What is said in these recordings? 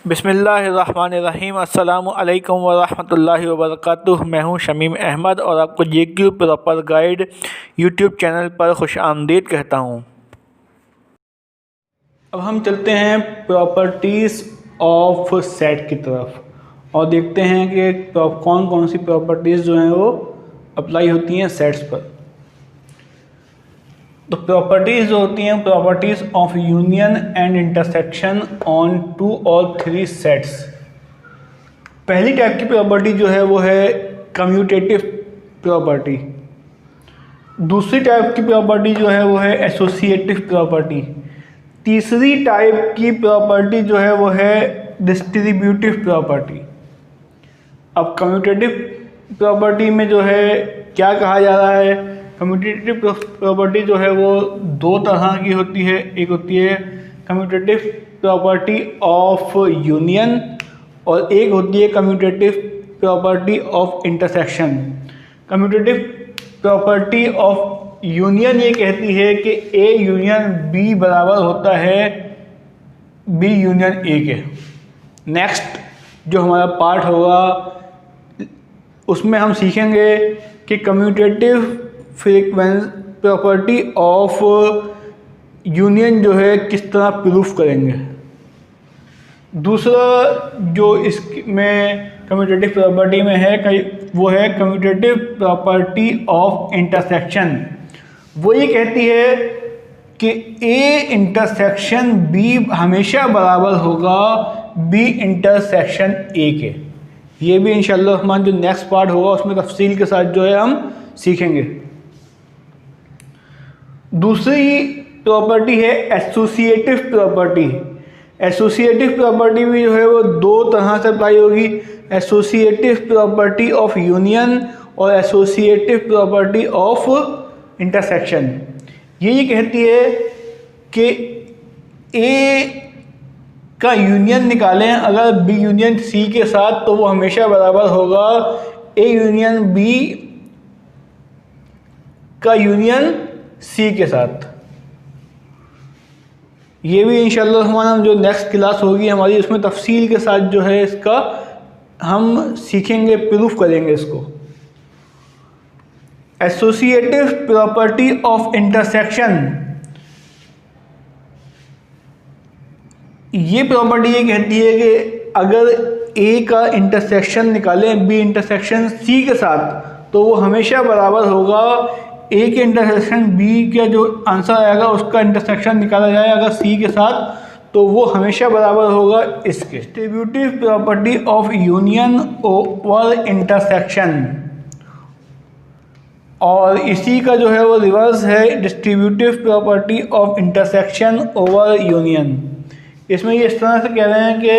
बिस्मिल्लाहिर्रहमानिर्रहीम। अस्सलामु अलैकुम वरहमतुल्लाहि वबरकातुह। मैं हूं शमीम अहमद और आपको JQ proper guide YouTube channel पर खुश आमदीद कहता हूं। अब हम चलते हैं प्रॉपर्टीज़ ऑफ सेट की तरफ और देखते हैं कि कौन कौन सी प्रॉपर्टीज़ जो हैं वो अप्लाई होती हैं सेट्स पर। तो प्रॉपर्टीज़ जो होती हैं properties of union and intersection on 2 और 3 सेट्स। पहली टाइप की प्रॉपर्टी जो है वो है कम्यूटेटिव प्रॉपर्टी। दूसरी टाइप की प्रॉपर्टी जो है वो है एसोसिएटिव प्रॉपर्टी। तीसरी टाइप की प्रॉपर्टी जो है वो है डिस्ट्रीब्यूटिव प्रॉपर्टी। अब कम्यूटेटिव प्रॉपर्टी में जो है क्या कहा जा रहा है, कम्यूटेटिव प्रॉपर्टी जो है वो दो तरह की होती है। एक होती है कम्यूटेटिव प्रॉपर्टी ऑफ यूनियन और एक होती है commutative property of intersection. Commutative property of union ये कहती है कि ए यूनियन बी बराबर होता है बी यूनियन ए के। नेक्स्ट जो हमारा पार्ट होगा उसमें हम सीखेंगे कि commutative frequency property of union जो है किस तरह प्रूफ करेंगे। दूसरा जो इसमें कम्यूटेटिव प्रॉपर्टी में है वो है कम्यूटेटिव प्रॉपर्टी ऑफ इंटरसेक्शन। वो ये कहती है कि ए इंटरसेक्शन बी हमेशा बराबर होगा बी इंटरसेक्शन ए के। ये भी इंशाअल्लाह हमारा जो नेक्स्ट पार्ट होगा उसमें तफसील के साथ जो है हम सीखेंगे। दूसरी प्रॉपर्टी है एसोसिएटिव प्रॉपर्टी। एसोसिएटिव प्रॉपर्टी भी जो है वो दो तरह से अप्लाई होगी, एसोसिएटिव प्रॉपर्टी ऑफ यूनियन और एसोसिएटिव प्रॉपर्टी ऑफ इंटरसेक्शन। ये कहती है कि ए का यूनियन निकालें अगर बी यूनियन सी के साथ तो वो हमेशा बराबर होगा ए यूनियन बी का यूनियन सी के साथ। ये भी इंशाअल्लाह हमारा जो नेक्स्ट क्लास होगी हमारी उसमें तफसील के साथ जो है इसका हम सीखेंगे, प्रूफ करेंगे इसको। एसोसिएटिव प्रॉपर्टी ऑफ इंटरसेक्शन, ये प्रॉपर्टी ये कहती है कि अगर ए का इंटरसेक्शन निकालें बी इंटरसेक्शन सी के साथ तो वो हमेशा बराबर होगा ए के इंटरसेक्शन बी का जो आंसर आएगा उसका इंटरसेक्शन निकाला जाए अगर सी के साथ तो वो हमेशा बराबर होगा इसके। Distributive property of union over intersection, और इसी का जो है वो रिवर्स है distributive property of intersection over union. इसमें ये इस तरह से कह रहे हैं कि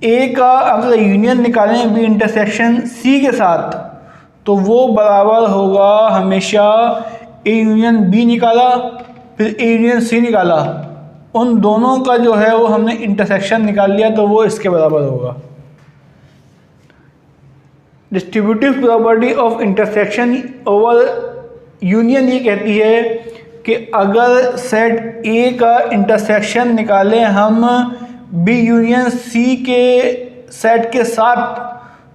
ए का अगर यूनियन निकालें बी इंटरसेक्शन सी के साथ तो वो बराबर होगा हमेशा ए यूनियन बी निकाला फिर ए यूनियन सी निकाला, उन दोनों का जो है वो हमने इंटरसेक्शन निकाल लिया तो वो इसके बराबर होगा। Distributive property of intersection over union ये कहती है कि अगर सेट ए का इंटरसेक्शन निकालें हम बी यूनियन सी के सेट के साथ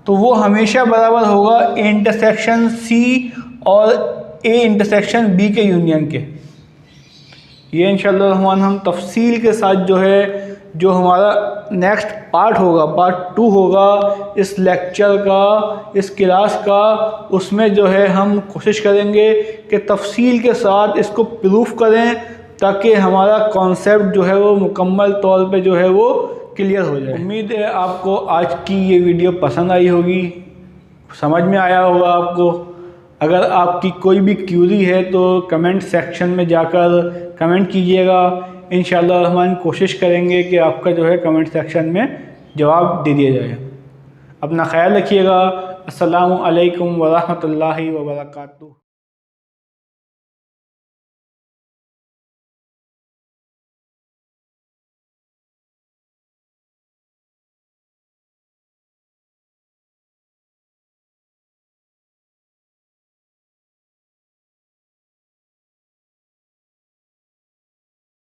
तो वो हमेशा बराबर होगा ए इंटरसेक्शन सी और ए इंटरसेक्शन बी के यूनियन के। ये इंशाअल्लाह हम तफसील के साथ जो है जो हमारा नेक्स्ट पार्ट होगा, पार्ट 2 होगा इस लेक्चर का, इस क्लास का, उसमें जो है हम कोशिश करेंगे कि तफसील के साथ इसको प्रूफ करें ताकि हमारा कॉन्सेप्ट जो है वो मुकम्मल तौर पे जो है वो क्लियर हो जाए। उम्मीद है आपको आज की ये वीडियो पसंद आई होगी, समझ में आया होगा आपको। अगर आपकी कोई भी क्यूरी है तो कमेंट सेक्शन में जाकर कमेंट कीजिएगा। इंशाअल्लाह हम कोशिश करेंगे कि आपका जो है कमेंट सेक्शन में जवाब दे दिया जाए। अपना ख्याल रखिएगा। अस्सलामु अलैकुम वरहमतुल्लाहि वबरकातुहू।